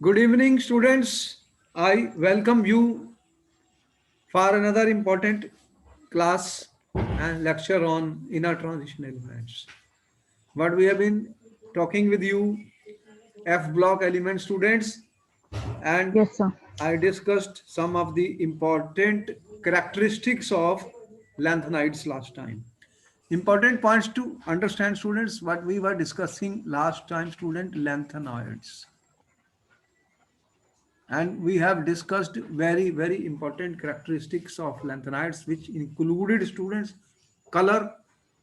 Good evening, students. I welcome you for another important class and lecture on inner transition elements. What we have been talking with you, F block element students, and Yes, sir. I discussed some of the important characteristics of lanthanides last time. Important points to understand, students, what we were discussing last time, student, lanthanoids. And we have discussed very important characteristics of lanthanides, which included, students, color,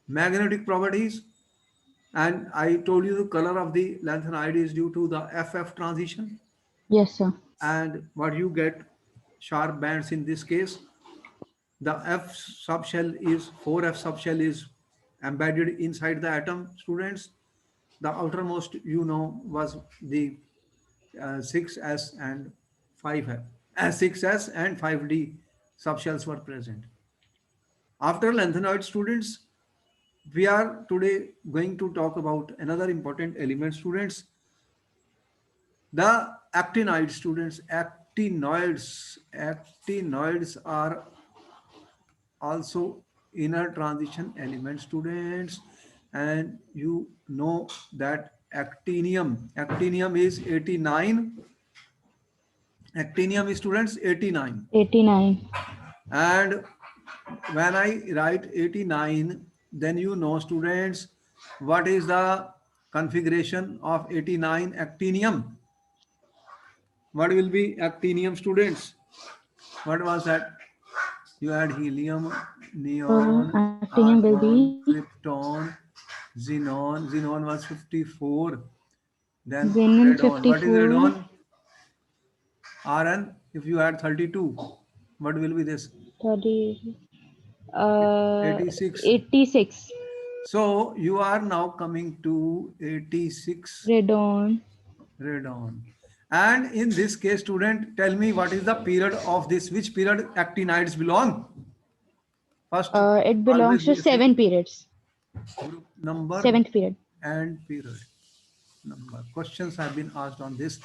magnetic properties, and I told you the color of the lanthanide is due to the FF transition, Yes, sir. and what you get sharp bands in this case. The F subshell is 4F subshell is embedded inside the atom, students. The outermost, was the 6s and 5f. 6s and 5d subshells were present. After lanthanoid, students, we are today going to talk about another important element, students, the actinoid, students. Actinoids are also inner transition element, students, and you know that actinium is 89. Actinium is, students, 89. 89. And when I write 89, then you know, students, what is the configuration of 89 actinium. What will be actinium, students? What was that? You had helium, neon, Actinium will argon, be krypton, xenon. Xenon was 54. Then Xenon radon. What is 54, radon? Rn. If you had 32, what will be this? 30, 86. 86. So you are now coming to 86 Radon. radon. And in this case, student, tell me what is the period of this? Which period actinides belong? First, It always belongs to we say 7 periods. group number Seventh period. and period number. Questions have been asked on this.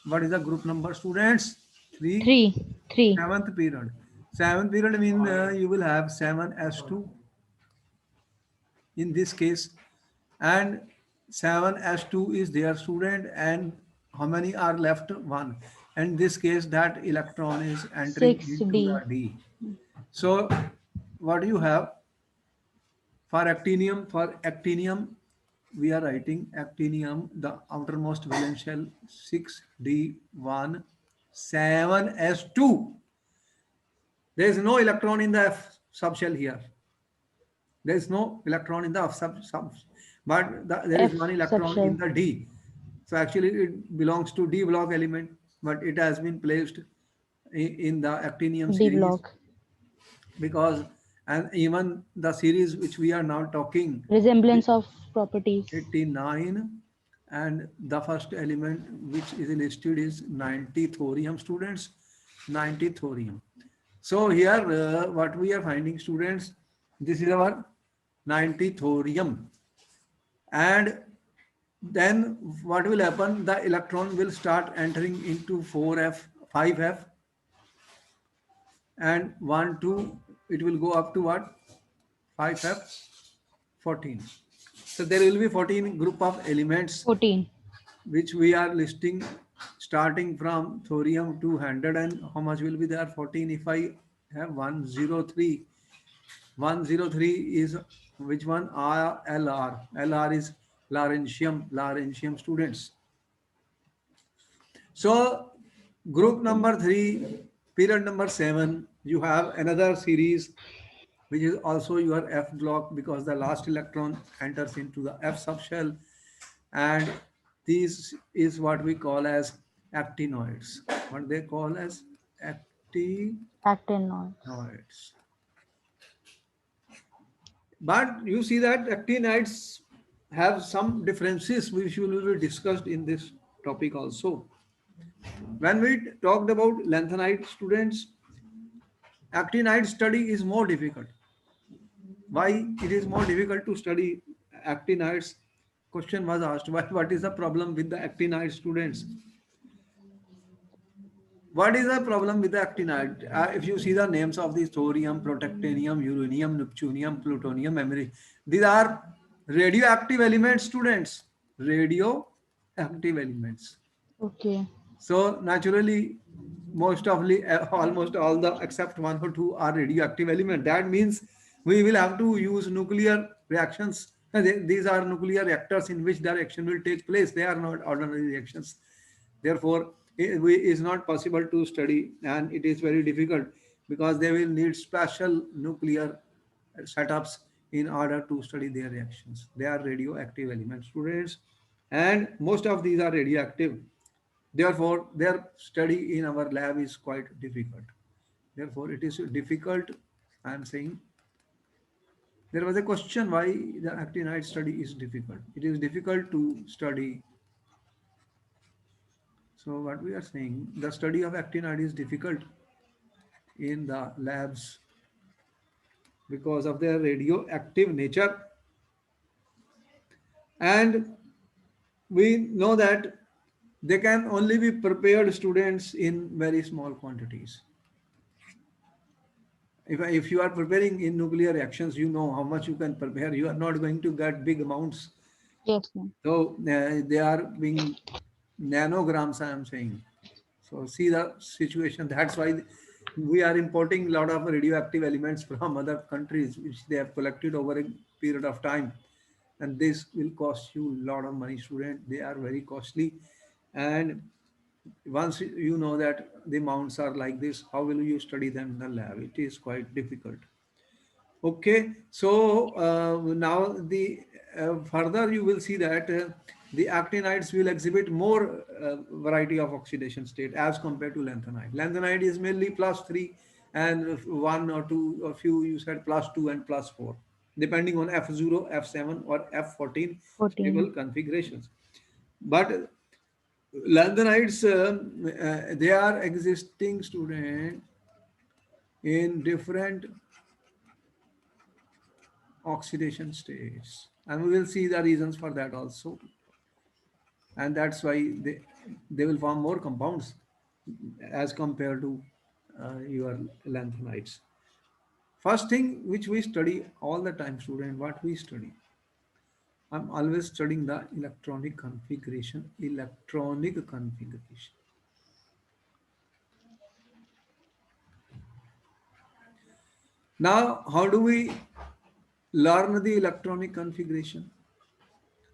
What is the group number, students? 3. 3. 3. Seventh period. Seventh period means you will have 7s2 in this case, and 7s2 is their, student, and how many are left? One. And in this case, that electron is entering into 6D. the D. So what do you have for actinium? For actinium, we are writing actinium, the outermost valence shell, 6d1, 7s2. There is no electron in the F subshell here. There is no electron in the F sub, but there is F one electron in subshell. the D. So actually it belongs to D block element, but it has been placed in the actinium D series, block. because, and even the series which we are now talking, Resemblance of properties. 89, and the first element which is listed is 90 thorium, students. 90 thorium. So here what we are finding, students, this is our 90 thorium, and then what will happen? The electron will start entering into 4f, 5f, and 1 2, it will go up to what? 5f, 14. So there will be 14 group of elements 14. which we are listing, starting from thorium 200, and how much will be there? 14. If I have 103, 103 is which one? LR. LR is Lawrencium, students. So group number 3, period number 7, you have another series which is also your F block, because the last electron enters into the F subshell, and this is what we call as actinoids. What they call as actinoids. Actinoids. But you see that actinides have some differences which will be discussed in this topic also. When we talked about lanthanide, students, actinide study is more difficult. Why it is more difficult to study actinides? Question was asked, what is the problem with the actinide, students? What is the problem with the actinide? If you see the names of these thorium, protactinium, uranium, neptunium, plutonium, memory, these are radioactive elements, students. Radioactive elements. Okay. So naturally, almost all the except one or two are radioactive element. That means we will have to use nuclear reactions. These are nuclear reactors in which the reaction will take place. They are not ordinary reactions. Therefore, is not possible to study, and it is very difficult because they will need special nuclear setups in order to study their reactions. They are radioactive elements, students, and most of these are radioactive. Therefore, their study in our lab is quite difficult. Therefore, it is difficult. I am saying there was a question why the actinide study is difficult. It is difficult to study. So, what we are saying, the study of actinide is difficult in the labs because of their radioactive nature, and we know that they can only be prepared, students, in very small quantities. If you are preparing in nuclear reactions, you know how much you can prepare. You are not going to get big amounts. Yes, ma'am. So they are being nanograms, I am saying. So see the situation. That's why we are importing a lot of radioactive elements from other countries, which they have collected over a period of time. And this will cost you a lot of money, student. They are very costly. And once you know that the amounts are like this, how will you study them in the lab? It is quite difficult. Okay, so now the further you will see that the actinides will exhibit more variety of oxidation state as compared to lanthanide. Lanthanide is mainly +3, and one or two, a few you said +2 and +4, depending on F0, F7 or F14 stable 14. configurations. But lanthanides, they are existing, student, in different oxidation states, and we will see the reasons for that also, and that's why they will form more compounds as compared to your lanthanides. First thing which we study all the time, student, what we study, I'm always studying the electronic configuration. Now how do we learn the electronic configuration?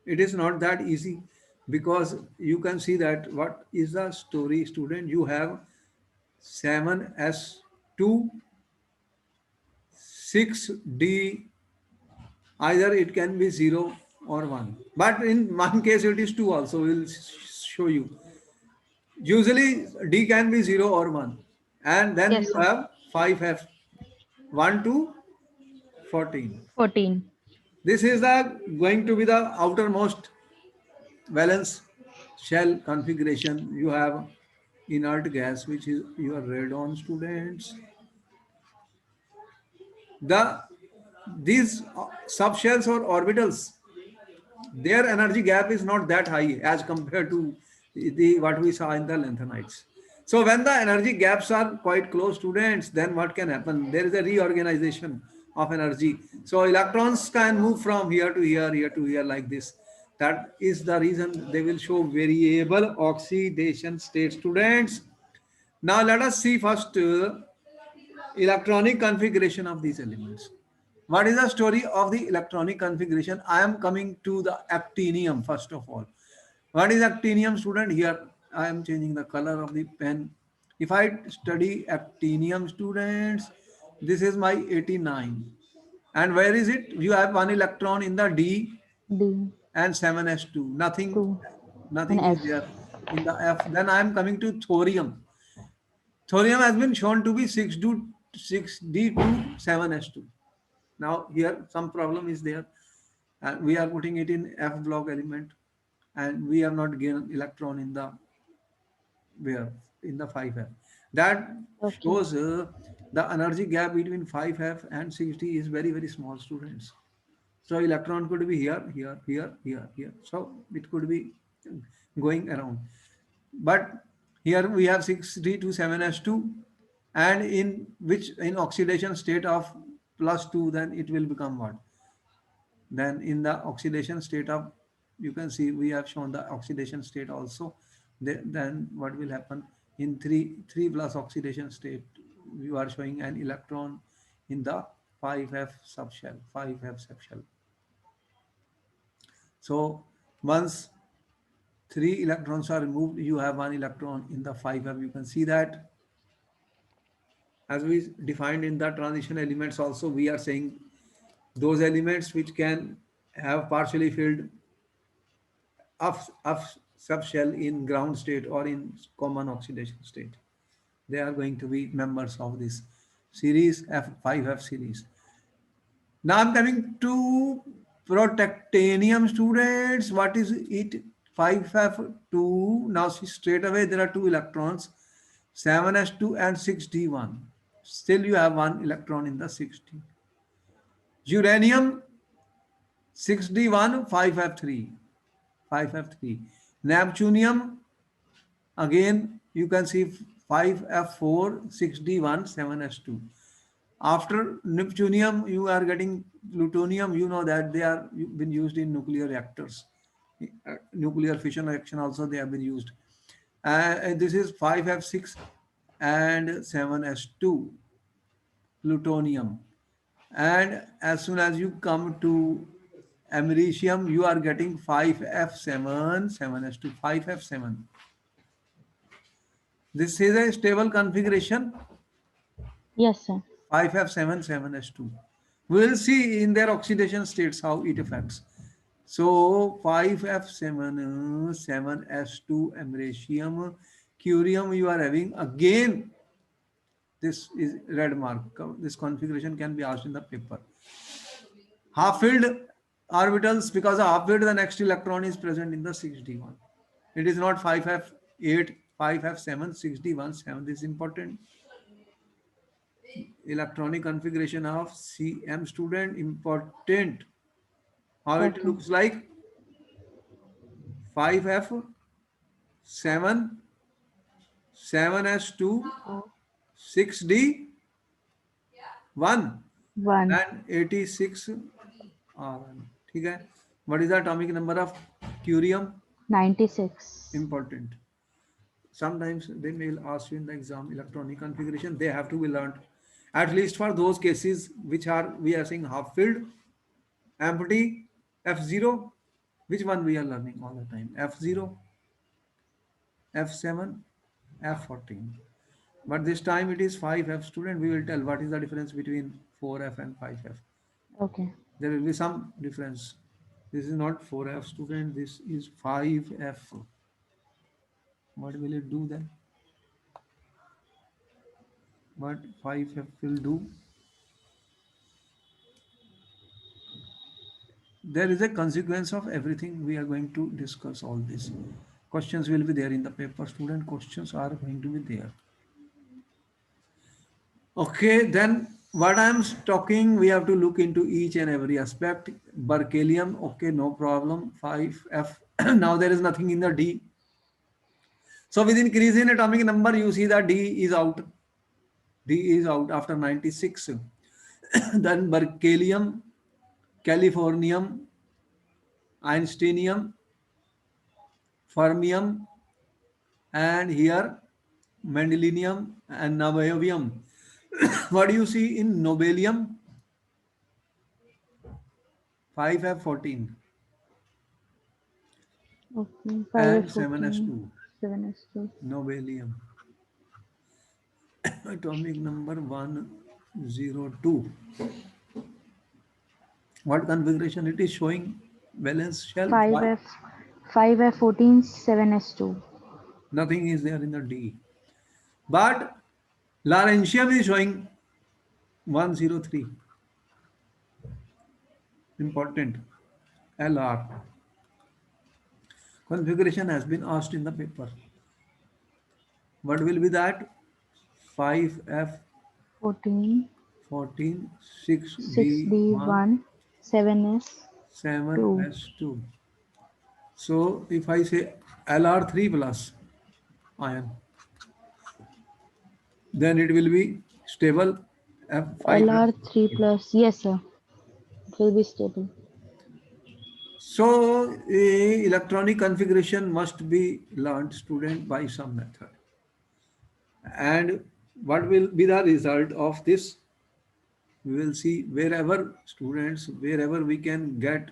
It is not that easy, because you can see that what is the story, student. You have 7s2 6d, either it can be 0 or 1, but in one case it is 2 also. We'll show you. Usually d can be 0 or 1, and then Yes, you sir. have 5f, 1 to 14. 14. This is the going to be the outermost valence shell configuration. You have inert gas, which is your radon, students. The these subshells or orbitals, their energy gap is not that high as compared to the what we saw in the lanthanides. So when the energy gaps are quite close, students, then what can happen? There is a reorganization of energy. So electrons can move from here to here, here to here, like this. That is the reason they will show variable oxidation state, students. Now let us see first electronic configuration of these elements. What is the story of the electronic configuration? I am coming to the actinium first of all. What is actinium, student? Here I am changing the color of the pen. If I study actinium, students, this is my 89. And where is it? You have one electron in the D D. and 7s2. Nothing, 2. And nothing is F. there in the F. Then I am coming to thorium. Thorium has been shown to be 6d to 7s2. Now here some problem is there, and we are putting it in F block element, and we have not given electron in the where, in the 5f. That Okay. shows the energy gap between 5f and 6d is very very small, students. So electron could be here, here, here, here, here. So it could be going around. But Here we have 6D to 7S2, and in which in oxidation state of plus 2, then it will become what? Then in the oxidation state of, you can see we have shown the oxidation state also. Then what will happen in 3 plus oxidation state? You are showing an electron in the 5F subshell, 5F subshell. So once 3 electrons are removed, you have 1 electron in the 5F. You can see that as we defined in the transition elements also, we are saying those elements which can have partially filled of subshell in ground state or in common oxidation state. They are going to be members of this series F5F series. Now I'm coming to protactinium students. What is it? 5F2. Now see straight away there are 2 electrons, 7S2 and 6D1. Still you have 1 electron in the 6D. Uranium 6D1, 5F3. 5F3. Neptunium, again you can see 5F4, 6D1, 7S2. After neptunium, you are getting plutonium. You know that they are been used in nuclear reactors. Nuclear fission reaction also they have been used. And this is 5F6 and 7S2, plutonium. And as soon as you come to americium, you are getting 5F7, 7S2, 5F7. This is a stable configuration, Yes, sir. 5F7, 7S2. We will see in their oxidation states how it affects. So 5F7, 7S2, americium, curium you are having again. This is red mark. This configuration can be asked in the paper. Half-filled orbitals, because of half-filled, the next electron is present in the 6D1. It is not 5F8, 5F7, 6D1, 7. This is important. Electronic configuration of CM student, important. How it Okay. looks like 5F7, 7S2, Uh, 6D1 One. and 86 R1. ठीक है. What is the atomic number of curium? 96. Important. Sometimes they may ask you in the exam electronic configuration. They have to be learned. At least for those cases which are we are saying half filled, empty, F0. Which one we are learning all the time? F0, F7, F14. But this time it is 5F student. We will tell what is the difference between 4F and 5F. Okay. There will be some difference. This is not 4F student. This is 5F. What will it do then? What 5F will do? There is a consequence of everything. We are going to discuss all this. Questions will be there in the paper. Student questions are going to be there. Okay, then what I'm talking, we have to look into each and every aspect. Berkelium, okay, no problem. 5F. Now there is nothing in the D. So with increase in atomic number, you see that D is out. D is out after 96. Then berkelium, californium, einsteinium, fermium, and here mendelevium and niobium. What do you see in nobelium? 5F14 Okay. 5 and F 14. 7S2. 7 S 2. Nobelium. Atomic number 102. What configuration it is showing? Valence shell. 5 F 5 F 14. 7 S 2. Nothing is there in the D. But Laurentium is showing 103. Important. LR. Configuration has been asked in the paper. What will be that? 5F14, 14. 6D6D1, 1. 7 S 2. 7S2. So if I say LR3 plus ion, then it will be stable F5. LR3 plus. Yes, sir. It will be stable. So electronic configuration must be learned student by some method. And what will be the result of this? We will see wherever students, wherever we can get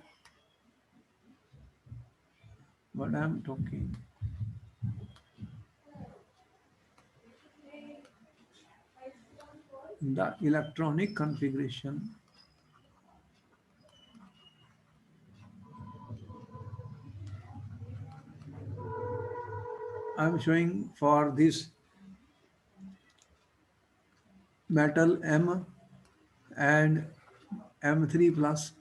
what I am talking. The electronic configuration, I am showing for this metal M and M3 plus.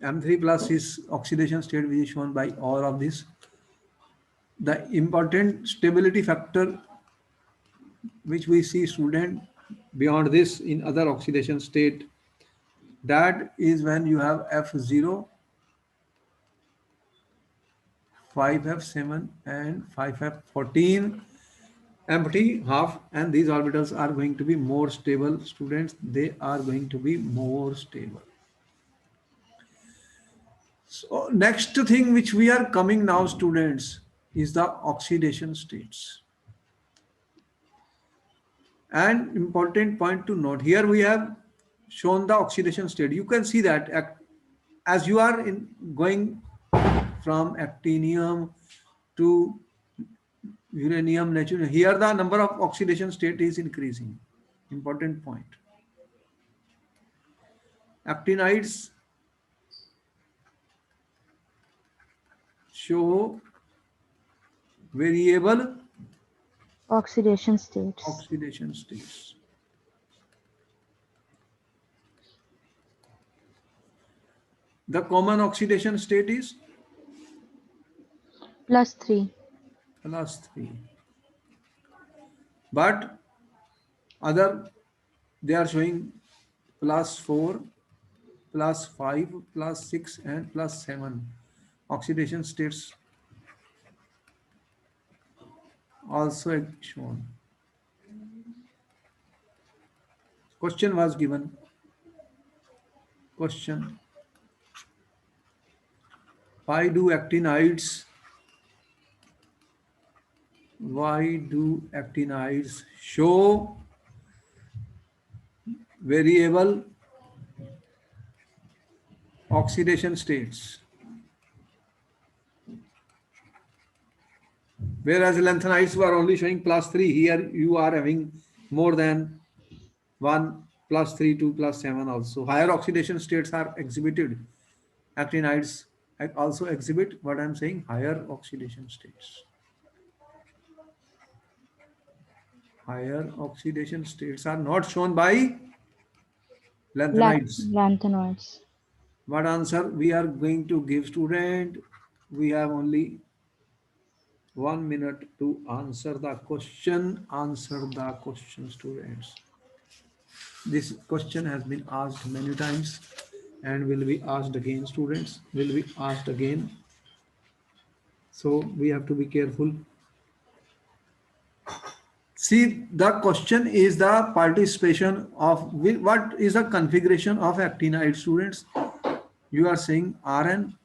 M3 plus is oxidation state which is shown by all of this. The important stability factor which we see student beyond this in other oxidation state, that is when you have F0, 5F7 and 5F14 empty half, and these orbitals are going to be more stable students, they are going to be more stable. So next thing which we are coming now students is the oxidation states. And important point to note, here we have shown the oxidation state. You can see that as you are going from actinium to uranium, natural, here the number of oxidation state is increasing. Important point. Actinoids show variable Oxidation states. oxidation states. The common oxidation state is +3. +3. But other, they are showing +4, +5, +6 and +7. Oxidation states also shown. Question was given. Question. Why do actinoids show variable oxidation states, whereas lanthanides were only showing +3? Here you are having more than 1, +3, 2, +7 also. Higher oxidation states are exhibited. Actinoids also exhibit what I am saying, higher oxidation states. Higher oxidation states are not shown by lanthanides. Lanthanoids. What answer we are going to give student? We have only 1 minute to answer the question. Answer the question, students. This question has been asked many times and will be asked again, students. Will be asked again. So we have to be careful. See, the question is the participation of, what is the configuration of actinide, students? You are saying Rn,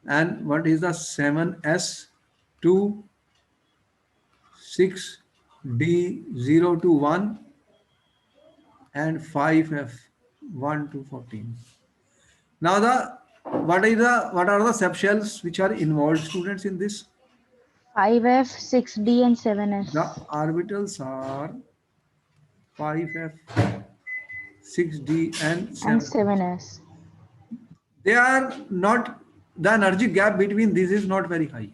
and what is the 7s2 6d0 to 1 and 5f1 to 14. Now what are the subshells which are involved, students, in this? 5F, 6D and 7S. The orbitals are 5f, 6d and 7S. They are not, the energy gap between these is not very high.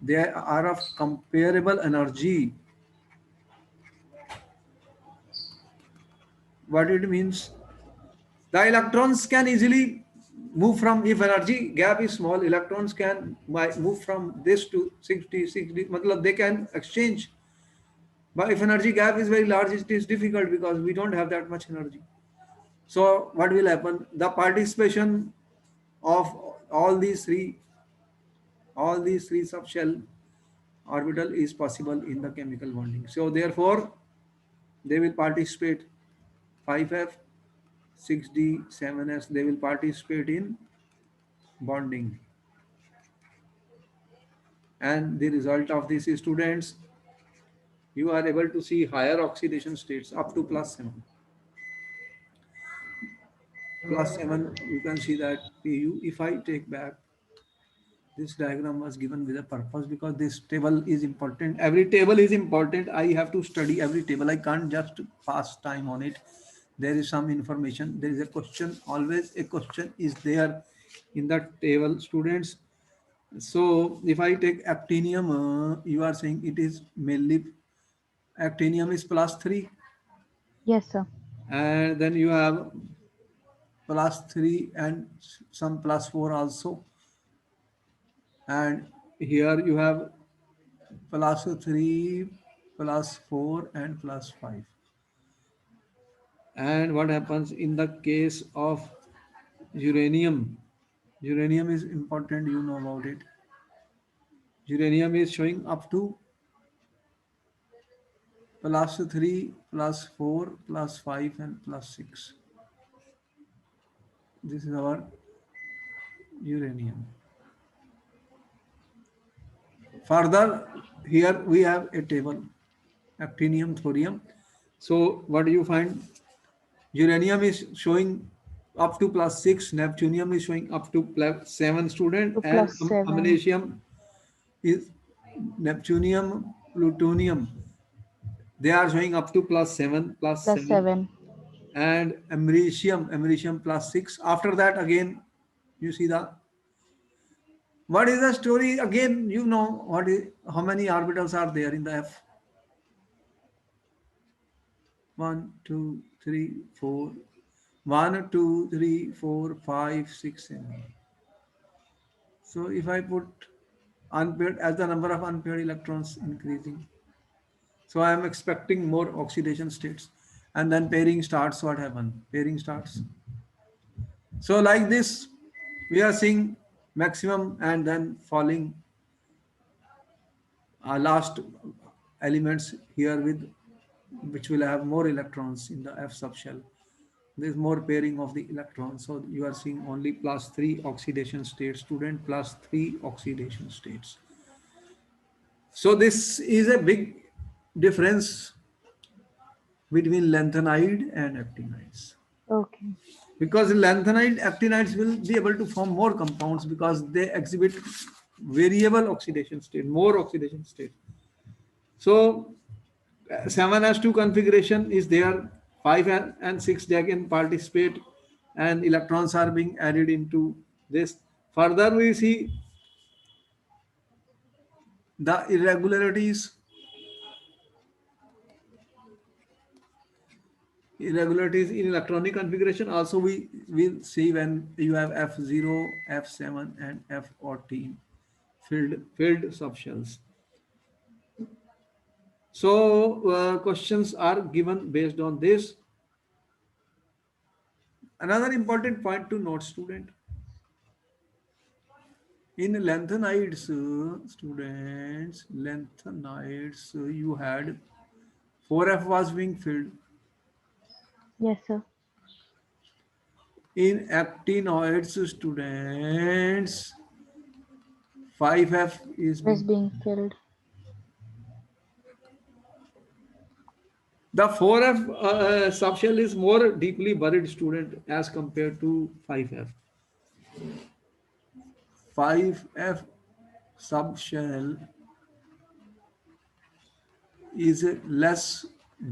They are of comparable energy. What it means? The electrons can easily move from, if energy gap is small, electrons can move from this to 60, matlab they can exchange. But if energy gap is very large, it is difficult because we don't have that much energy. So what will happen? The participation of all these three subshell orbital is possible in the chemical bonding. So therefore, they will participate 5F, 6D, 7S, they will participate in bonding. And the result of this is, students, you are able to see higher oxidation states up to plus 7. Plus 7, you can see that Pu. If I take back, this diagram was given with a purpose because this table is important. Every table is important. I have to study every table. I can't just pass time on it. There is some information. There is a question. Always a question is there in the table, students. So if I take actinium, you are saying it is mainly actinium is plus 3, Yes, sir. and then you have plus 3 and some plus 4 also, and here you have plus 3, plus 4 and plus 5. And what happens in the case of uranium? Uranium is important, you know about it. Uranium is showing up to plus 3, plus 4, plus 5 and plus 6. This is our uranium. Further, here we have a table, actinium, thorium. So what do you find? Uranium is showing up to plus 6, neptunium is showing up to plus 7, student, To and plus 7, americium is neptunium, plutonium. They are showing up to plus 7, plus plus 7, 7. and americium plus 6. After that, again, you see the what is the story again? You know what is how many orbitals are there in the F? 1, 2, 3, 4. 1, 2, 3, 4, 5, 6, 7. So if I put unpaired as the number of unpaired electrons increasing, so I am expecting more oxidation states. And then pairing starts. What happens? Pairing starts. So like this, we are seeing maximum and then falling last elements here with which will have more electrons in the F subshell. There is more pairing of the electrons. So you are seeing only plus 3 oxidation states, student, plus 3 oxidation states. So this is a big difference between lanthanide and actinides. Okay. Because lanthanide actinides will be able to form more compounds because they exhibit variable oxidation state, more oxidation state. So 7s2 configuration is there, 5 and 6 they can participate, and electrons are being added into this. Further, we see the irregularities in electronic configuration. Also, we will see when you have F0, F7, and F14 filled subshells. So questions are given based on this. Another important point to note, student, in lanthanides, you had 4F was being filled. Yes, sir. In actinoids, students, 5F is Is being. being filled. The 4F subshell is more deeply buried, student, as compared to 5F. 5F subshell is less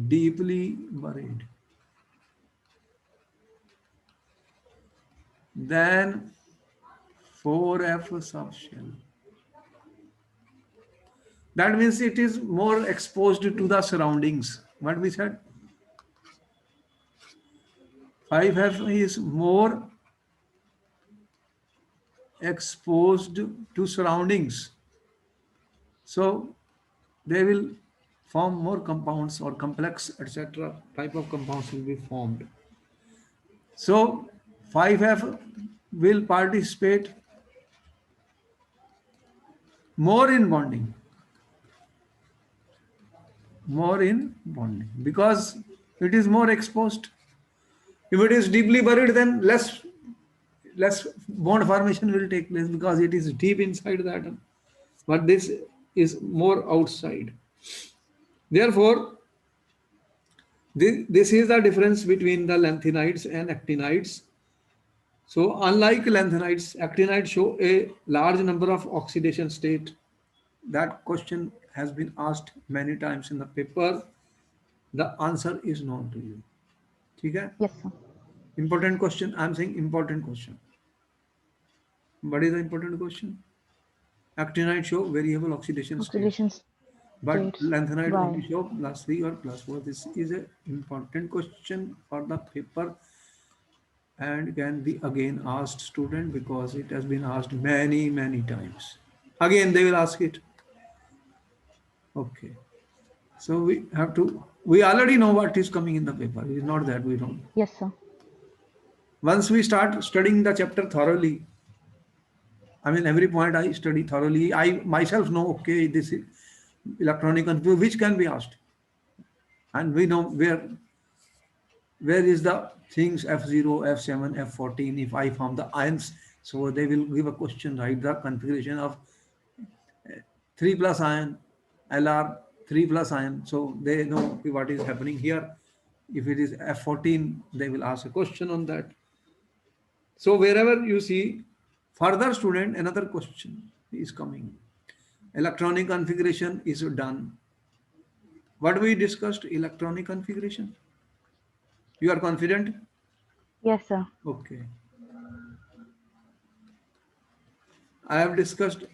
deeply buried than 4F subshell. That means it is more exposed to the surroundings. What we said? 5F is more exposed to surroundings. So they will form more compounds or complex, etc. type of compounds will be formed. So 5F will participate more in bonding. More in bonding because it is more exposed. If it is deeply buried, then less bond formation will take place because it is deep inside the atom. But this is more outside. Therefore, this is the difference between the lanthanides and actinides. So, unlike lanthanides, actinides show a large number of oxidation state. That question has been asked many times in the paper. The answer is known to you. Okay? Yes, sir. Important question. I am saying important question. What is the important question? Actinides show variable oxidation state, Oxidation but states. lanthanide Why? only show +3 or +4. This is an important question for the paper and can be again asked student because it has been asked many times. Again, they will ask it. Okay. So we already know what is coming in the paper. It is not that we don't. Yes, sir. Once we start studying the chapter thoroughly, I mean, every point I study thoroughly. I myself know, okay, this is electronic configuration, which can be asked. And we know where is the things F0, F7, F14, if I form the ions. So they will give a question, right? The configuration of 3 plus ion, LR 3 plus ion. So they know what is happening here. If it is F14, they will ask a question on that. So wherever you see further student, another question is coming. Electronic configuration is done. What we discussed, electronic configuration. You are confident? Yes, sir. Okay. I have discussed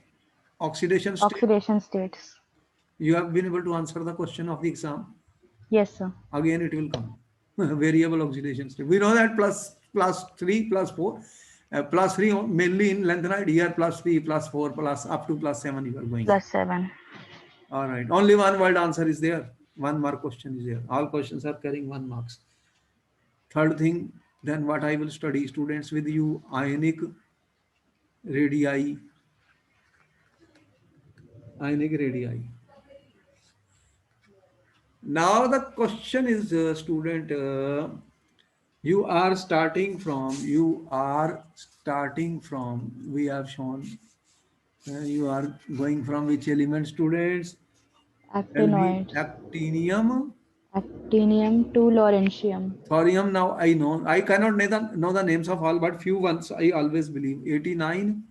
oxidation state. Oxidation states. You have been able to answer the question of the exam. Yes, sir. Again, it will come. Variable oxidation state. We know that plus 3, plus 4. Plus 3 mainly in lanthanide, here plus 3, plus 4, plus up to plus 7 you are going. +7. All right. Only one word answer is there. One mark question is there. All questions are carrying 1 marks. Third thing, then what I will study students with you, ionic radii. Ionic radii. Now the question is, student, you are starting from, we have shown, you are going from which element, students? Tell me, Actinoids. actinium, Actinium to lawrencium. thorium. Now I know, I cannot know the names of all, but few ones I always believe. 89,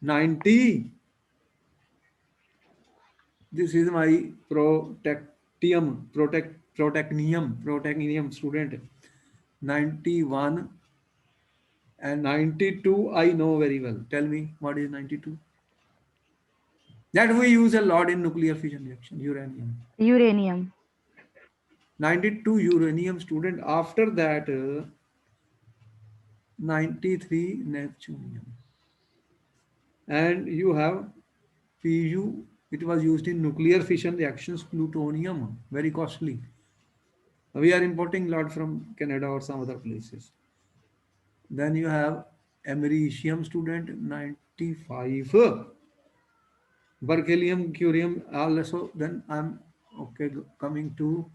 90. This is my protactinium student. 91 and 92 I know very well. Tell me what is 92? That we use a lot in nuclear fission reaction, uranium. Uranium. 92 uranium student. After that, 93 neptunium. And you have Pu, it was used in nuclear fission reactions, plutonium, very costly. We are importing a lot from Canada or some other places. Then you have americium student, 95. Berkelium, curium also. Then I'm okay. Coming to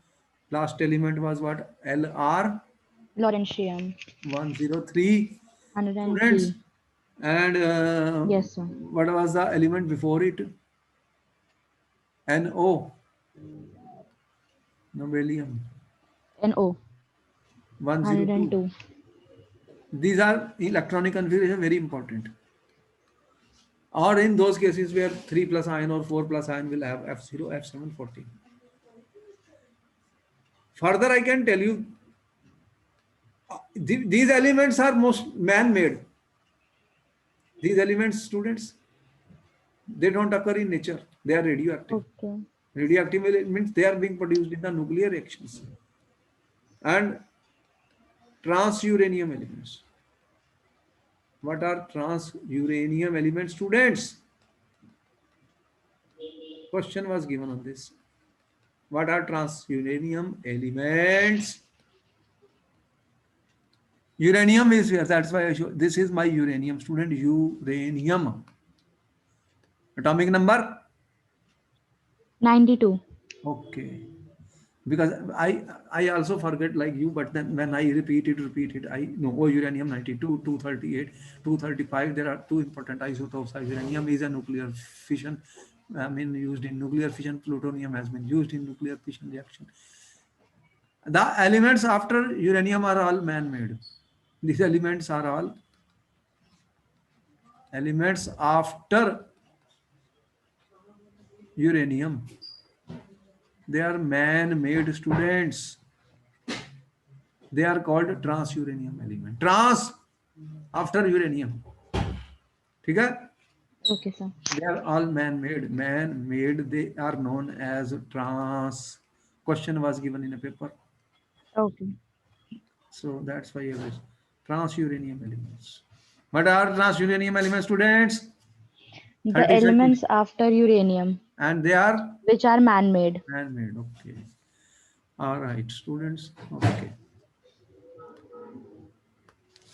last element was what? LR Lawrencium. 103 students. 103. And Yes, sir. what was the element before it? NO, nobelium, NO. 102. 102. These are electronic configuration, very important. Or in those cases where 3 plus ion or 4 plus ion will have F0, F7, 14. Further, I can tell you, these elements are most man-made. These elements, students, they don't occur in nature. They are radioactive. Okay. Radioactive elements, they are being produced in the nuclear reactions. And transuranium elements. What are transuranium elements, students? Question was given on this. What are transuranium elements? Uranium is here. That's why I show. This is my uranium, student. Uranium. Atomic number 92. Okay. Because I also forget like you, but then when I repeat it, I know, oh, uranium 92, 238, 235. There are two important isotopes. Uranium is a nuclear fission, I mean, used in nuclear fission. Plutonium has been used in nuclear fission reaction. The elements after uranium are all man-made. These elements are all elements after uranium. They are man-made, students. They are called transuranium element. Trans after uranium. ठीक है? Okay, sir. They are all man-made. Man-made. They are known as trans. Question was given in a paper, Okay. so that's why I was transuranium elements. What are transuranium elements, students? The 30 seconds. elements after uranium, And they are which are man-made. man-made. Okay. All right, students. Okay.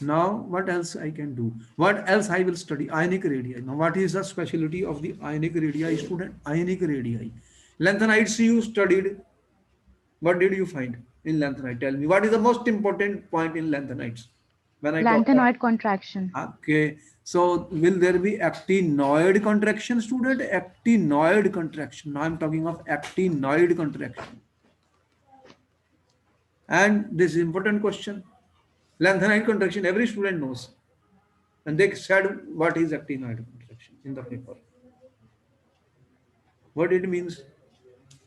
Now, what else I can do? What else I will study? Ionic radii. Now, what is the specialty of the ionic radii, student? Ionic radii. Lanthanides you studied. What did you find in lanthanide? Tell me. What is the most important point in lanthanides? When I talk about, Lanthanoid contraction. okay. So, will there be actinoid contraction, student? Actinoid contraction. Now, I'm talking of actinoid contraction. And this is important question. Lanthanide contraction, every student knows. And they said what is actinoid contraction in the paper. What it means?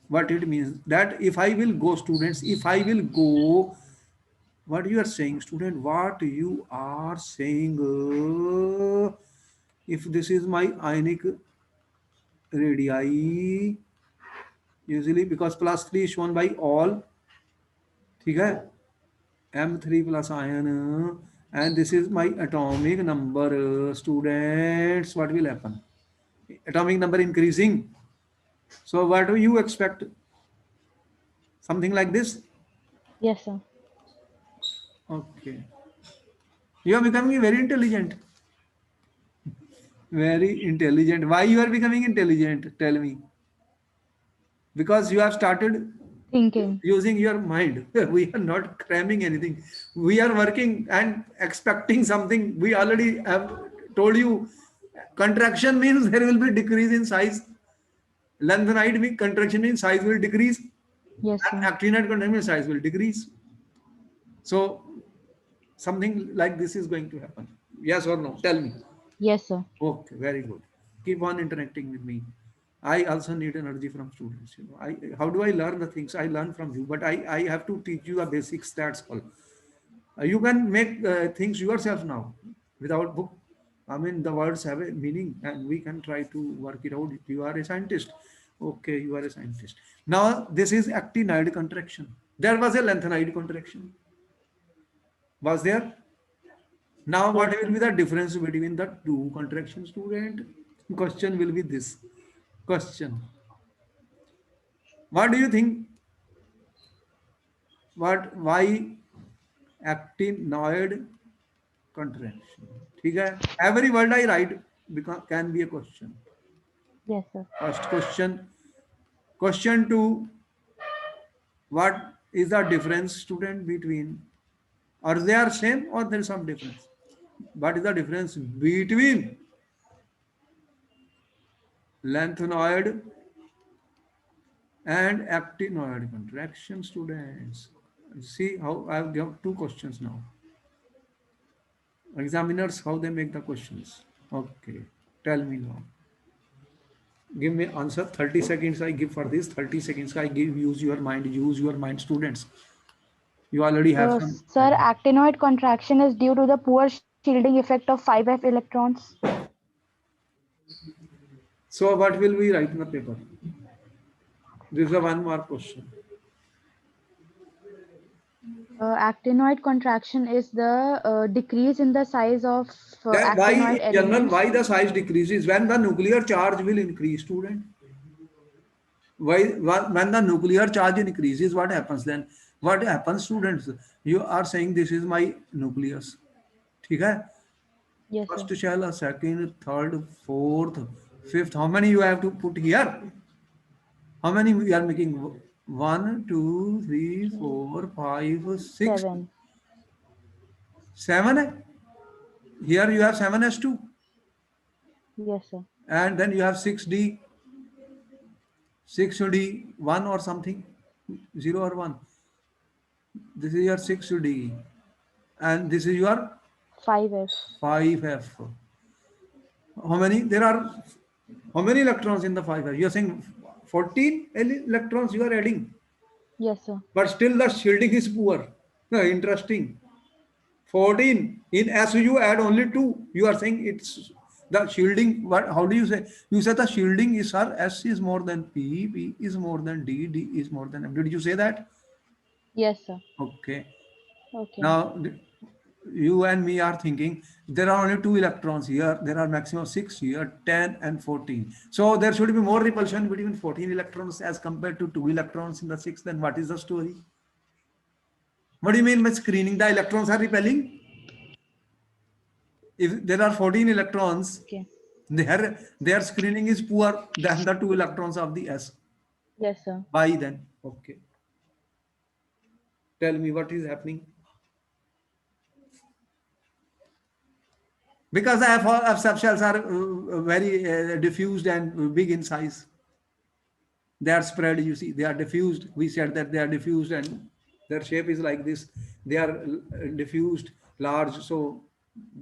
What it means that if I will go, students, if I will go, what you are saying, student, what you are saying, if this is my ionic radii, usually because plus 3 is shown by all, ठीक है? M3 plus ion, and this is my atomic number, students, what will happen? Atomic number increasing. So what do you expect? Something like this? Yes, sir. Okay. You are becoming very intelligent. Very intelligent. Why you are becoming intelligent? Tell me. Because you have started Thinking. using your mind. We are not cramming anything. We are working and expecting something. We already have told you contraction means there will be decrease in size. Lanthanide means contraction means size will decrease. Yes, sir. Actinide contraction means size will decrease. So something like this is going to happen. Yes or no? Tell me. Yes, sir. Okay, very good. Keep on interacting with me. I also need energy from students. How do I learn the things? I learn from you, but I have to teach you the basics. That's all. You can make things yourself now without book. I mean, the words have a meaning, and we can try to work it out. You are a scientist. Okay, you are a scientist. Now, this is actinide contraction. There was a lanthanide contraction. Was there? Now, what Yes, will sir. be the difference between the two contraction, student? Question will be this. Question. What do you think? What? Why actinoid contraction? ठीक है? Every word I write can be a question. Yes, sir. First question. Question two. What is the difference, student, between? Or they are same or there is some difference? What is the difference between lanthanoid and actinoid contraction, students? See how I have got two questions now. Examiners, how they make the questions. Okay, tell me now. Give me answer. 30 seconds I give for this. 30 seconds I give. Use your mind. Use your mind, students. You already have some Sir, idea. actinoid contraction is due to the poor shielding effect of 5f electrons. So what will we write in the paper? This is a one more question. Actinoid contraction is the decrease in the size of That why actinoid in general, elements. why the size decreases when the nuclear charge will increase, student? Why when the nuclear charge increases, what happens then? What happens, students? You are saying this is my nucleus. ठीक है? Yes, sir. First shell, second, third, fourth, fifth. How many you have to put here? How many we are making? One, two, three, three, four, five, six, 7. seven. Here you have 7s2, Yes, sir. and then you have 6d, 6d, 1 or something, 0 or 1. This is your 6d, and this is your 5F. 5f. How many? There are how many electrons in the 5f? You are saying 14 electrons you are adding, Yes, sir. but still the shielding is poor. Interesting. 14 in S you add only 2. You are saying it's the shielding. What? How do you say? You said the shielding is, sir, S is more than P is more than D is more than M. Did you say that? Yes, sir. Okay. Okay. Now you and me are thinking there are only 2 electrons here. There are maximum 6 here, 10 and 14. So there should be more repulsion between 14 electrons as compared to 2 electrons in the 6. Then what is the story? What do you mean by screening? The electrons are repelling. If there are 14 electrons, Okay. their screening is poor than the 2 electrons of the S. Yes, sir. Why then? Okay. Tell me what is happening. Because the F subshells are very diffused and big in size. They are spread, you see, they are diffused. We said that they are diffused and their shape is like this. They are diffused, large, so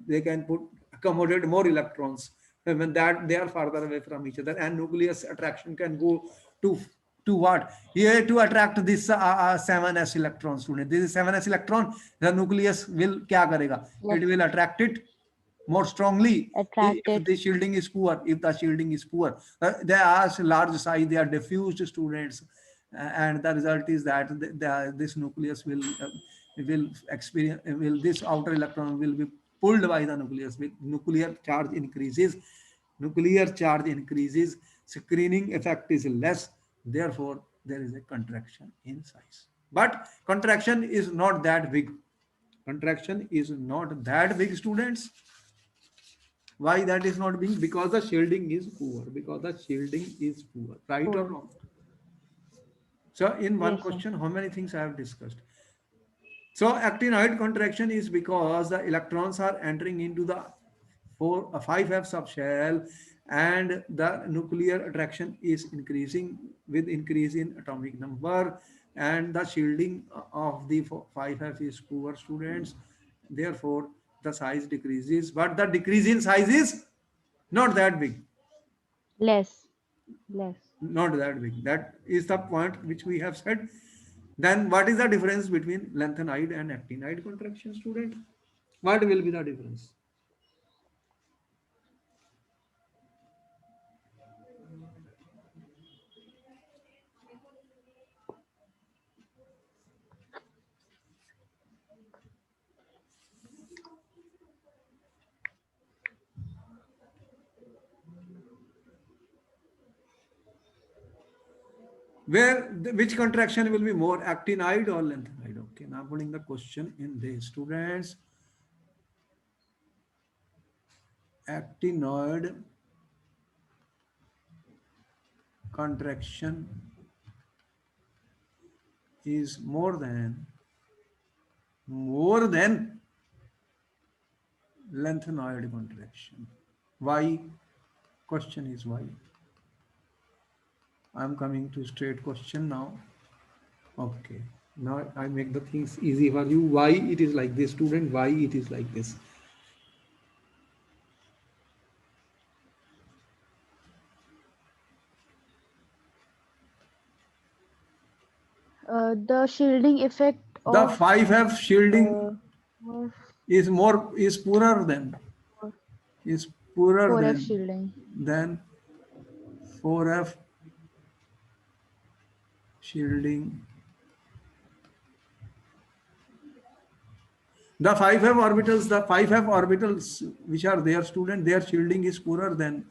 they can accommodate more electrons. And when that they are farther away from each other, and nucleus attraction can go to to what? Here to attract this 7s electron, student. This is 7s electron. The nucleus will kya karega? Yes, It will attract it more strongly if attracted. the shielding is poor. If the shielding is poor, they are large size, they are diffused, students, and the result is that this nucleus will experience, will this outer electron will be pulled by the nucleus. With nuclear charge increases, screening effect is less, therefore there is a contraction in size. But contraction is not that big. Contraction is not that big, students. Why that is not being? Because the shielding is poor. Because the shielding is poor. Right or Poor. wrong? So in one Yes, sir. question, how many things I have discussed? So actinoid contraction is because the electrons are entering into the 5F subshell, and the nuclear attraction is increasing with increase in atomic number, and the shielding of the 5F is poor, students. Therefore, the size decreases, but the decrease in size is not that big. Less. Less. Not that big. That is the point which we have said. Then what is the difference between lanthanide and actinide contraction, student? What will be the difference? Which contraction will be more, actinide or lanthanide? Okay, now putting the question in the students. Actinoid contraction is more than lanthanide contraction. Why? Question is why. I'm coming to straight question now. Okay. Now I make the things easy for you. Why it is like this, student? Why it is like this? The shielding effect The of 5F shielding of is poorer than is poorer 4F than shielding. than 4F shielding. The 5F orbitals which are there, student, their shielding is poorer than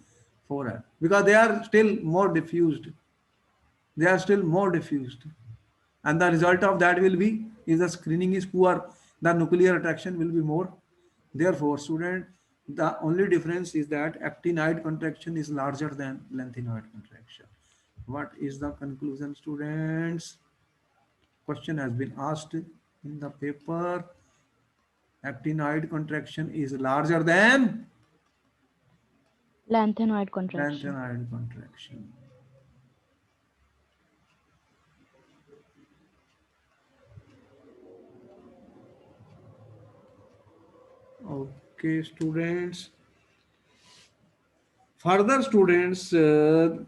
4F because they are still more diffused. They are still more diffused. And the result of that will be, if the screening is poor, the nuclear attraction will be more. Therefore, student, the only difference is that actinide contraction is larger than lanthanoid contraction. What is the conclusion, students? Question has been asked in the paper. Actinoid contraction is larger than Lanthanoid contraction. lanthanoid contraction. Okay, students. Further, students, you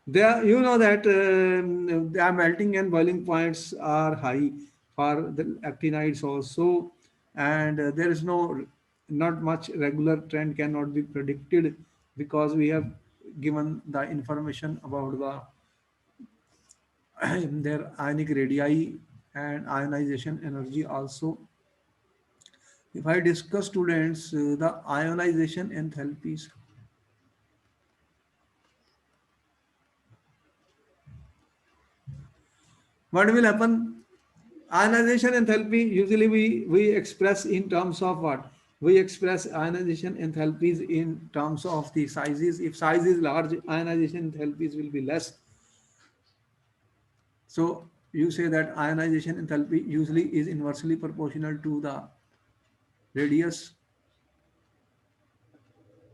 know that the melting and boiling points are high for the actinides also, and there is not much regular trend cannot be predicted because we have given the information about their ionic radii and ionization energy also. If I discuss, students, the ionization enthalpies, what will happen? Ionization enthalpy, usually we express in terms of what? We express ionization enthalpies in terms of the sizes. If size is large, ionization enthalpies will be less. So you say that ionization enthalpy usually is inversely proportional to the radius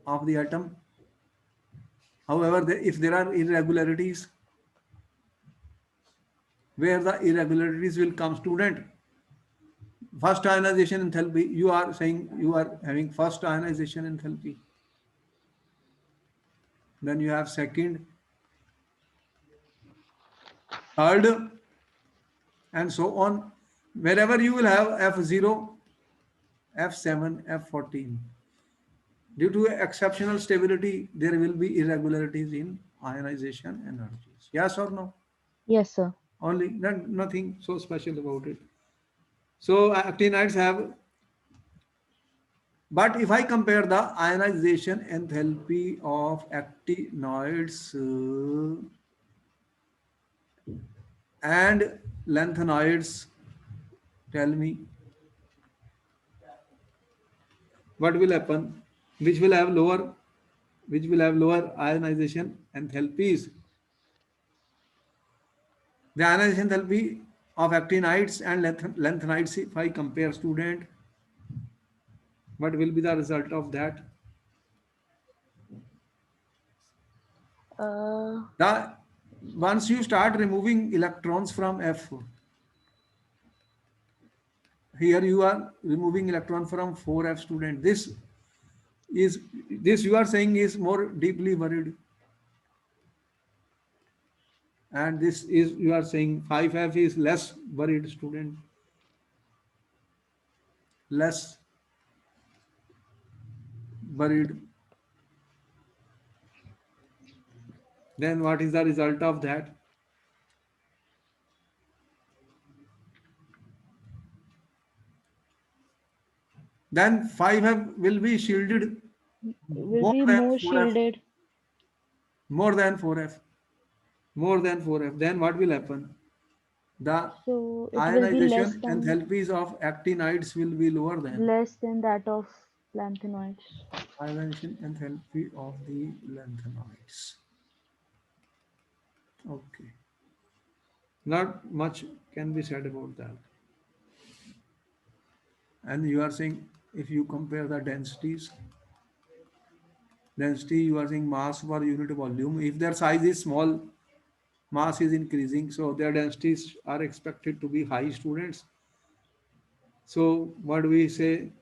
of the atom. However, if there are irregularities, where the irregularities will come, student, first ionization enthalpy, you are saying you are having first ionization enthalpy, then you have second, third, and so on. Wherever you will have F0, F7, F14. Due to exceptional stability, there will be irregularities in ionization energies. Yes or no? Yes, sir. Only, nothing so special about it. So actinides have, but if I compare the ionization enthalpy of actinoids and lanthanoids, tell me what will happen? Which will have lower, which will have lower ionization enthalpies? The ionization enthalpy of actinides and lanthanides, if I compare, student, what will be the result of that? Uh, The once you start removing electrons from F, here you are removing electron from 4F, student. Is this you are saying is more deeply buried, and this is you are saying 5F is less buried, student, less buried. Then what is the result of that? Then 5F will be shielded will more be than more 4F, shielded. more than 4F, more than 4F. Then what will happen? The So it will be ionization enthalpies of actinides will be lower than less than that of lanthanoids. ionization enthalpy of the lanthanoids. Okay. Not much can be said about that. And you are saying if you compare the densities, density you are saying mass per unit volume. If their size is small, mass is increasing, so their densities are expected to be high, students. So what do we say?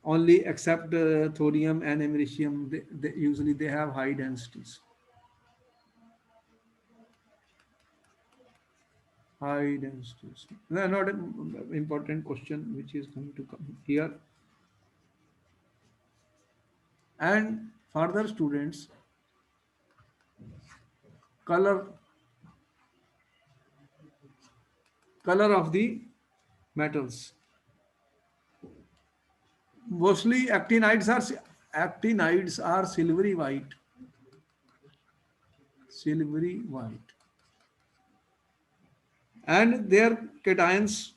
Only except thorium and americium, usually they have high densities. High densities. No, not an important question which is going to come here. And further, students, color color of the metals. Mostly actinides are silvery white. Silvery white. And their cations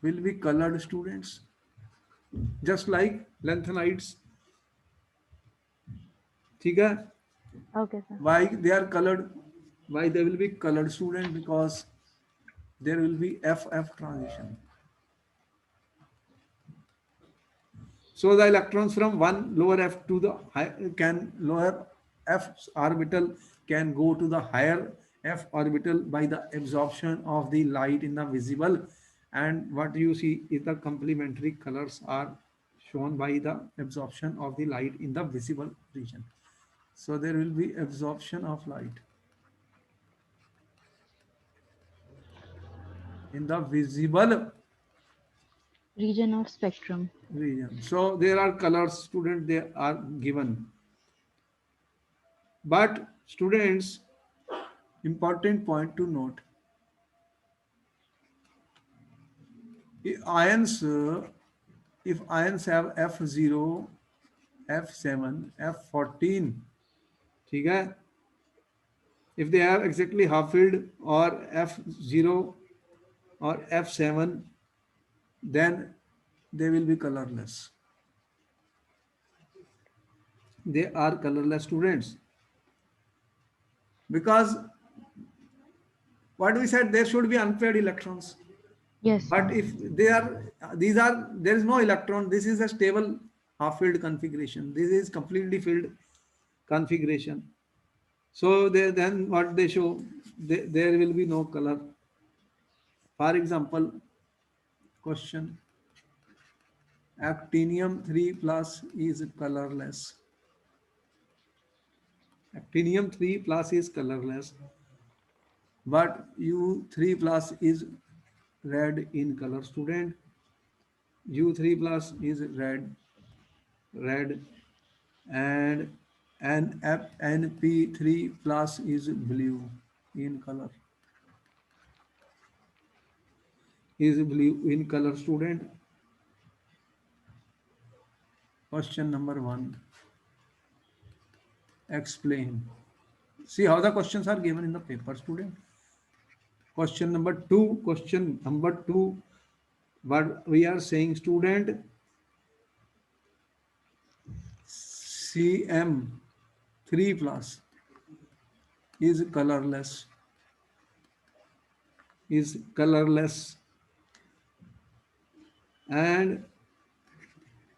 will be colored, students, just like lanthanides. ठीक है. Okay, sir. Why they are colored? Why they will be colored, student? Because there will be FF transition. So the electrons from one lower F to the high, can lower F orbital can go to the higher F orbital by the absorption of the light in the visible, and what you see is the complementary colors are shown by the absorption of the light in the visible region. So there will be absorption of light in the visible Region of spectrum. region. So there are colors, student, they are given. But students, important point to note, ions, if ions have F0, F7, F14, ठीक है, if they have exactly half filled or F0 or F7, then they will be colorless. They are colorless, students, because what we said, there should be unpaired electrons. Yes, But sir. if they are, these are, there is no electron, this is a stable half filled configuration. This is completely filled configuration. So they, then what they show, there will be no color. For example, question, actinium 3 plus is colorless. Actinium 3 plus is colorless, but U3 plus is red in color, student. U3 plus is red, and NP3 plus is blue in color. Is blue in color, student. Question number 1. Explain. See how the questions are given in the paper, student. Question number 2. Question number 2. What we are saying, student, CM3 plus is colorless. Is colorless, and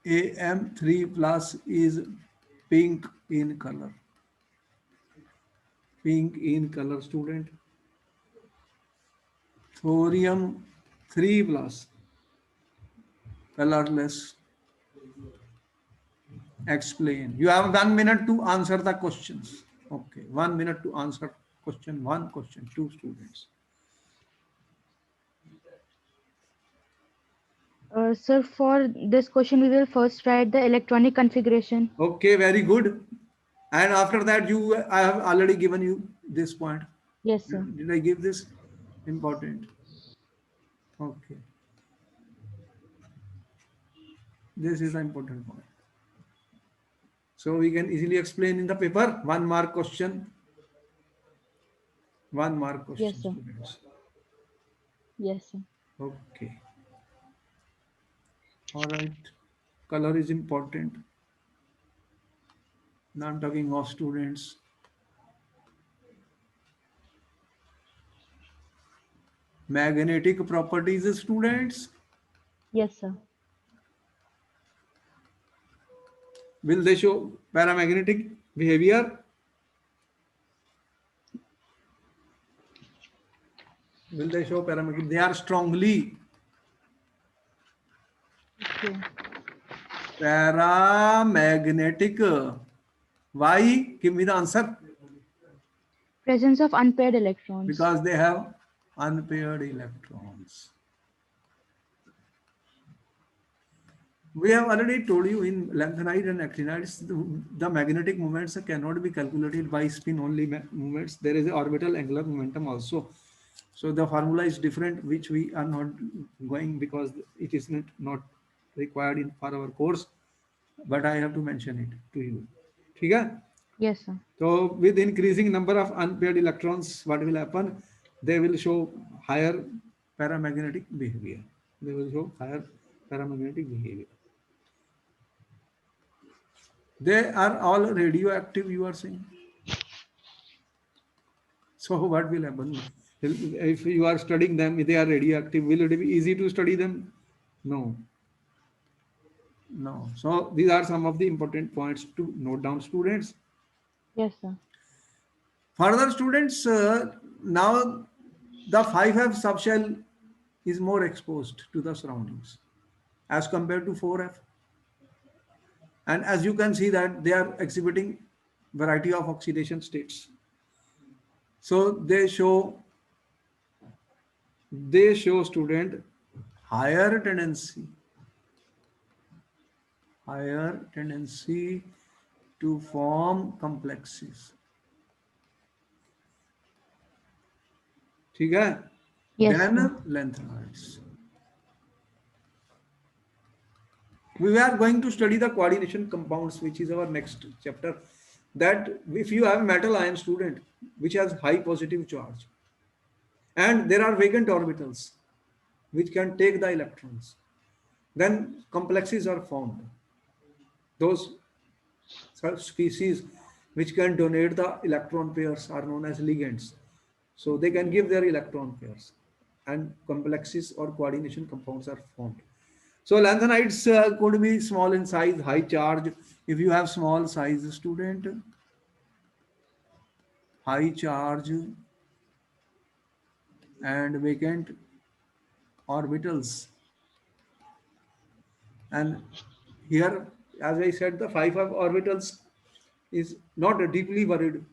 AM3 plus is pink in color. Pink in color, student. Thorium 3 plus colorless. Explain. You have 1 minute to answer the questions. Okay, 1 minute to answer question 1, question 2, students. Sir, for this question, we will first write the electronic configuration. Okay, very good. And after that, I have already given you this point. Yes, sir. Did I give this? Important. Okay. This is the important point. So we can easily explain in the paper. 1 mark question. 1 mark Yes, question, sir. students. Yes, sir. Okay. All right. Color is important. Now I'm talking of students. Magnetic properties, students. Yes, sir. Will they show paramagnetic behavior? Will they show paramagnetic? They are strongly Okay. paramagnetic. Why? Give me the answer. Presence of unpaired electrons. Because they have unpaired electrons. We have already told you in lanthanide and actinides, the magnetic moments cannot be calculated by spin only moments. There is an orbital angular momentum also. So the formula is different, which we are not going because it is not required in for our course. But I have to mention it to you. Okay? Yes, sir. So with increasing number of unpaired electrons, what will happen? They will show higher paramagnetic behavior. They will show higher paramagnetic behavior. They are all radioactive, you are saying. So what will happen? If you are studying them, if they are radioactive, will it be easy to study them? No, no. So these are some of the important points to note down, students. Yes, sir. Further, students, now the 5F subshell is more exposed to the surroundings as compared to 4F. And as you can see that they are exhibiting variety of oxidation states. So they show student higher tendency higher tendency to form complexes. ठीक है? Yes, Then sir. lanthanoids. We are going to study the coordination compounds, which is our next chapter. That if you have metal ion student which has high positive charge and there are vacant orbitals which can take the electrons, then complexes are formed. Those species which can donate the electron pairs are known as ligands. So they can give their electron pairs and complexes or coordination compounds are formed. So lanthanides could be small in size, high charge. If you have small size student, high charge and vacant orbitals. And here, as I said, the 5 orbitals is not deeply buried.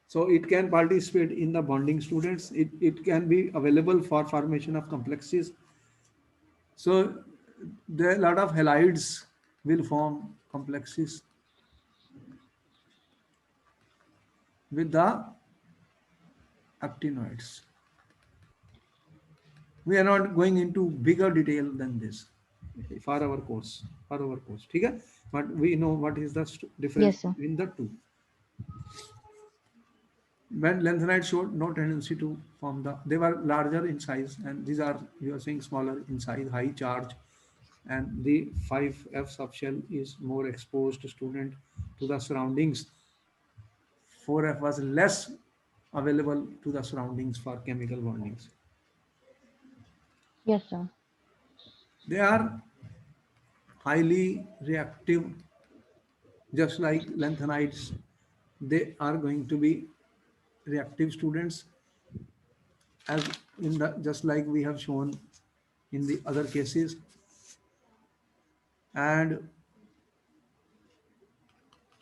So it can participate in the bonding students. It can be available for formation of complexes. So there are a lot of halides will form complexes with the actinoids. We are not going into bigger detail than this for our course. ठीक है? But we know what is the difference Yes, sir. between the two. When lanthanides showed no tendency to form they were larger in size, and these are, you are saying, smaller in size, high charge, and the 5F subshell is more exposed to student to the surroundings. 4F was less available to the surroundings for chemical bondings. Yes, sir. They are highly reactive, just like lanthanides. They are going to be reactive students, as in the just like we have shown in the other cases. And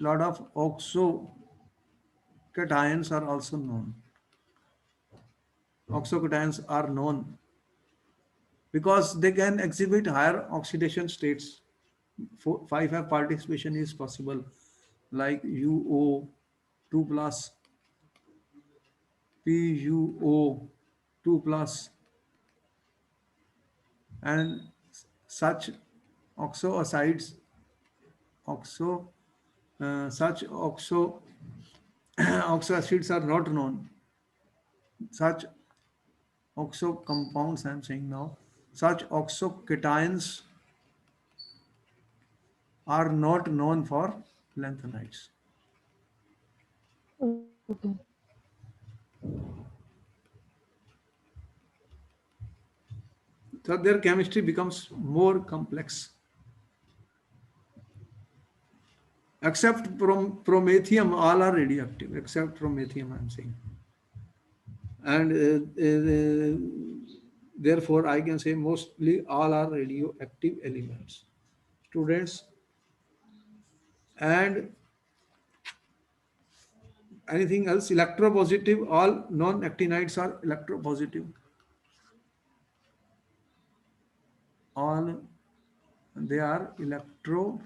lot of oxocations are also known. Oxocations are known because they can exhibit higher oxidation states. 5F participation is possible, like UO 2 plus, PuO 2 plus, and such oxoacids, oxo, such oxoacids are not known. Such oxo compounds, I am saying now, such oxocations are not known for lanthanides. Okay. So their chemistry becomes more complex. Except from promethium, all are radioactive, except promethium, I am saying. And therefore, I can say mostly all are radioactive elements. Students, and anything else, electropositive, all non-actinides are electropositive. All they are electropositive.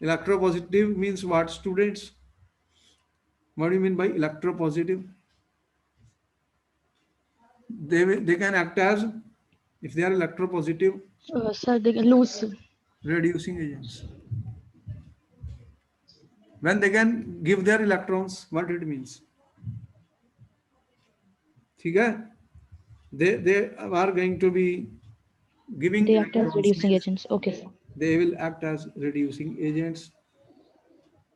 Electropositive means what, students? What do you mean by electropositive? They can act as, if they are electropositive, Sir, they lose. reducing agents. When they can give their electrons, what it means? ठीक है? They are going to be giving They act as electrons reducing means agents. Okay, sir. they will act as reducing agents.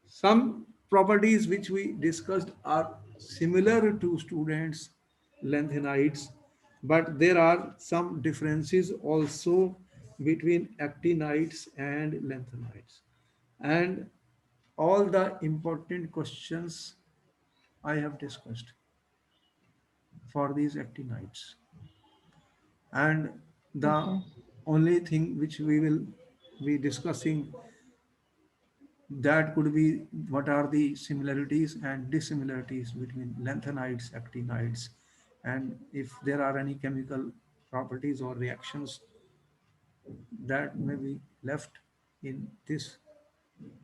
Some properties which we discussed are similar to students' lanthanides, but there are some differences also between actinides and lanthanides. And all the important questions I have discussed for these actinides. And the Okay. only thing which we will be discussing, that could be what are the similarities and dissimilarities between lanthanides, actinides, and if there are any chemical properties or reactions that may be left in this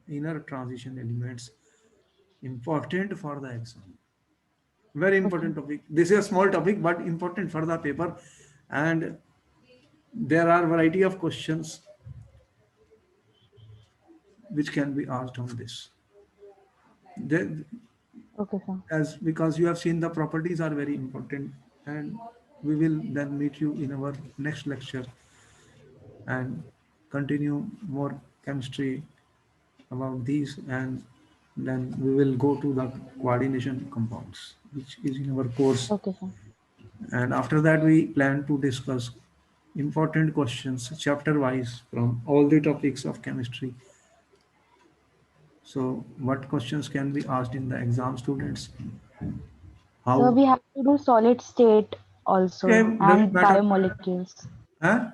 inner transition elements important for the exam. Very Okay. important topic. This is a small topic but important for the paper, and there are variety of questions which can be asked on this. There, Okay, sir. as because you have seen the properties are very important, and we will then meet you in our next lecture and continue more chemistry about these, and then we will go to the coordination compounds which is in our course, Okay, sir. and after that we plan to discuss important questions chapter wise from all the topics of chemistry. So what questions can be asked in the exam, students? So How? we have to do solid state Okay, also doesn't and matter. biomolecules. Huh?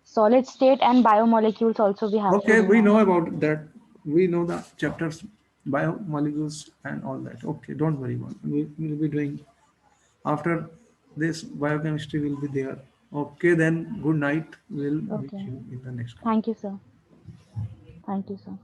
Solid state and biomolecules also we have to Okay, do we now. know about that. We know the chapters, biomolecules and all that. Okay, don't worry about it. We will be doing after this biochemistry will be there. Okay, then good night. We'll meet Okay. you in the next class. Thank you, sir. Thank you, sir.